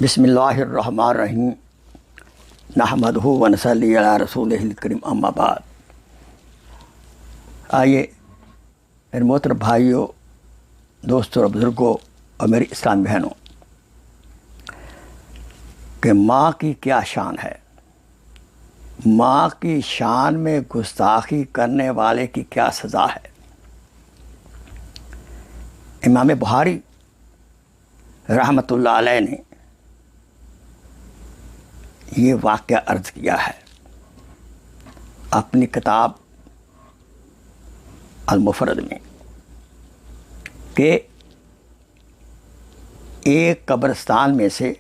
بسم اللہ الرحمن الرحیم نحمدہ و نصلی علی رسولہ الکریم اما بعد۔ آئیے میرے محترم بھائیوں، دوستوں اور بزرگوں اور میری اسلام بہنوں، کہ ماں کی کیا شان ہے، ماں کی شان میں گستاخی کرنے والے کی کیا سزا ہے۔ امام بخاری رحمۃ اللہ علیہ نے یہ واقعہ عرض کیا ہے اپنی کتاب المفرد میں، کہ ایک قبرستان میں سے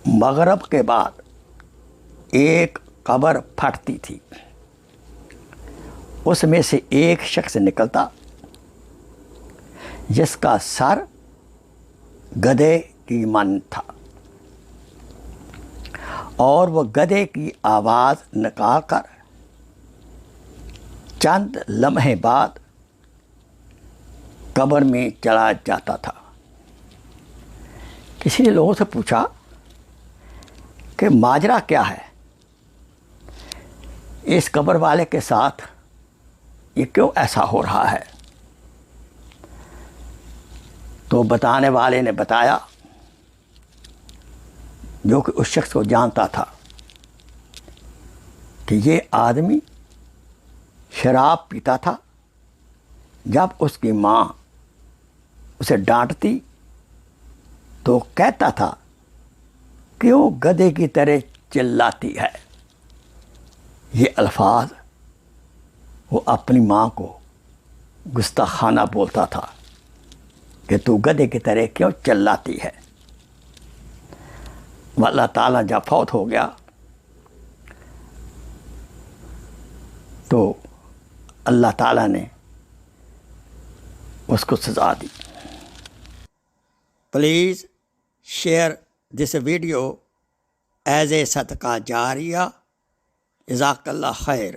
مغرب کے بعد ایک قبر پھٹتی تھی، اس میں سے ایک شخص نکلتا جس کا سر گدھے کی مانند تھا، اور وہ گدھے کی آواز نکال کر چند لمحے بعد قبر میں چلا جاتا تھا۔ کسی نے لوگوں سے پوچھا کہ ماجرا کیا ہے، اس قبر والے کے ساتھ یہ کیوں ایسا ہو رہا ہے؟ تو بتانے والے نے بتایا، جو کہ اس شخص کو جانتا تھا، کہ یہ آدمی شراب پیتا تھا۔ جب اس کی ماں اسے ڈانٹتی تو کہتا تھا، کیوں گدھے کی طرح چلاتی ہے۔ یہ الفاظ وہ اپنی ماں کو گستاخانہ بولتا تھا کہ تو گدھے کی طرح کیوں چلاتی ہے۔ اللہ تعالیٰ جب فوت ہو گیا تو اللہ تعالیٰ نے اس کو سزا دی۔ Please share this video as a صدقہ جاریہ۔ جزاک اللہ خیر۔